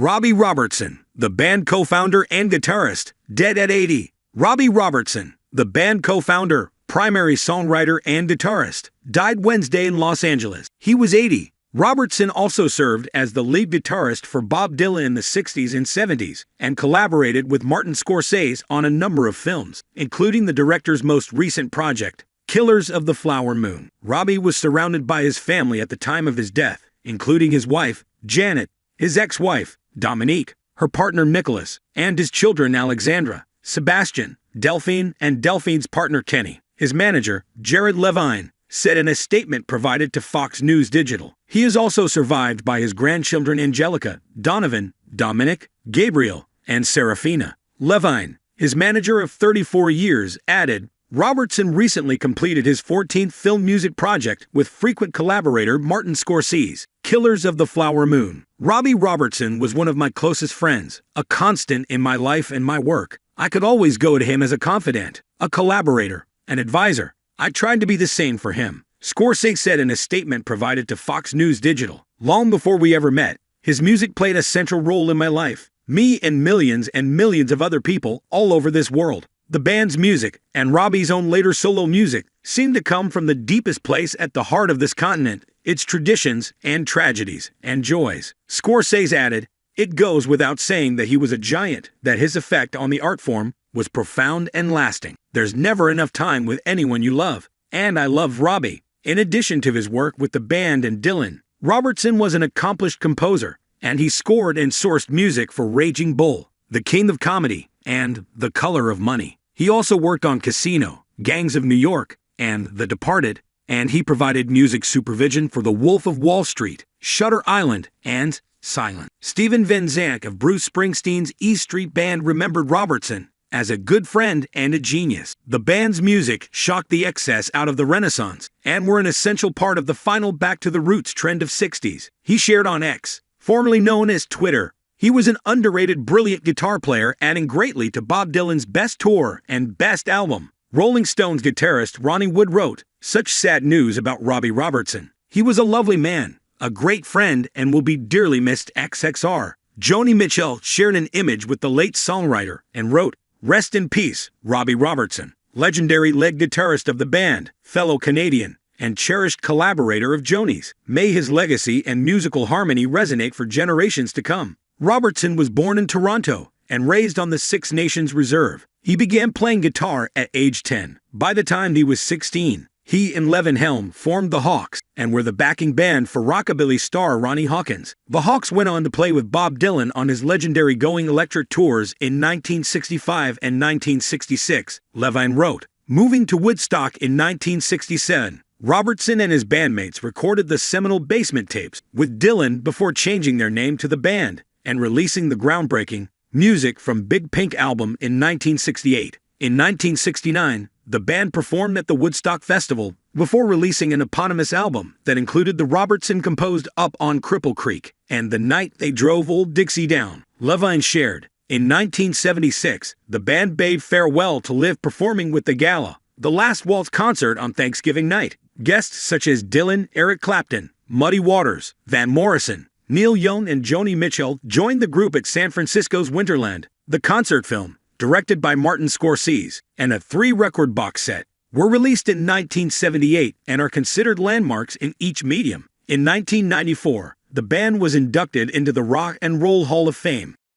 Robbie Robertson, the band co-founder and guitarist, dead at 80. Robbie Robertson, the band co-founder, primary songwriter and guitarist, died Wednesday in Los Angeles. He was 80. Robertson also served as the lead guitarist for Bob Dylan in the 60s and 70s and collaborated with Martin Scorsese on a number of films, including the director's most recent project, Killers of the Flower Moon. Robbie was surrounded by his family at the time of his death, including his wife, Janet, his ex-wife, Dominique, her partner Nicholas, and his children Alexandra, Sebastian, Delphine, and Delphine's partner Kenny. His manager, Jared Levine, said in a statement provided to Fox News Digital. He is also survived by his grandchildren Angelica, Donovan, Dominic, Gabriel, and Serafina. Levine, his manager of 34 years, added, Robertson recently completed his 14th film music project with frequent collaborator Martin Scorsese, Killers of the Flower Moon. Robbie Robertson was one of my closest friends, a constant in my life and my work. I could always go to him as a confidant, a collaborator, an advisor. I tried to be the same for him, Scorsese said in a statement provided to Fox News Digital. Long before we ever met, his music played a central role in my life, me and millions of other people all over this world. The band's music, and Robbie's own later solo music, seemed to come from the deepest place at the heart of this continent, its traditions and tragedies and joys. Scorsese added, it goes without saying that he was a giant, that his effect on the art form was profound and lasting. There's never enough time with anyone you love, and I love Robbie. In addition to his work with the band and Dylan, Robertson was an accomplished composer, and he scored and sourced music for Raging Bull, The King of Comedy, and The Color of Money. He also worked on Casino, Gangs of New York, and The Departed, and he provided music supervision for The Wolf of Wall Street, Shutter Island, and Silent. Steven Van Zandt of Bruce Springsteen's E Street Band remembered Robertson as a good friend and a genius. The band's music shocked the excess out of the Renaissance and were an essential part of the final Back to the Roots trend of 60s. He shared on X, formerly known as Twitter, he was an underrated, brilliant guitar player, adding greatly to Bob Dylan's best tour and best album. Rolling Stones guitarist Ronnie Wood wrote, such sad news about Robbie Robertson. He was a lovely man, a great friend, and will be dearly missed. XXR. Joni Mitchell shared an image with the late songwriter and wrote, rest in peace, Robbie Robertson, legendary lead guitarist of the band, fellow Canadian, and cherished collaborator of Joni's. May his legacy and musical harmony resonate for generations to come. Robertson was born in Toronto and raised on the Six Nations Reserve. He began playing guitar at age 10. By the time he was 16, he and Levin Helm formed the Hawks and were the backing band for rockabilly star Ronnie Hawkins. The Hawks went on to play with Bob Dylan on his legendary Going Electric tours in 1965 and 1966, Levine wrote. Moving to Woodstock in 1967, Robertson and his bandmates recorded the seminal Basement tapes with Dylan before changing their name to the band and releasing the groundbreaking Music from Big Pink album in 1968. In 1969, the band performed at the Woodstock Festival before releasing an eponymous album that included the Robertson-composed Up on Cripple Creek and The Night They Drove Old Dixie Down. Levine shared, in 1976, the band bade farewell to live performing with the Gala, the last waltz concert on Thanksgiving night. Guests such as Dylan, Eric Clapton, Muddy Waters, Van Morrison, Neil Young, and Joni Mitchell joined the group at San Francisco's Winterland. The concert film, directed by Martin Scorsese, and a 3-record box set, were released in 1978 and are considered landmarks in each medium. In 1994, the band was inducted into the Rock and Roll Hall of Fame.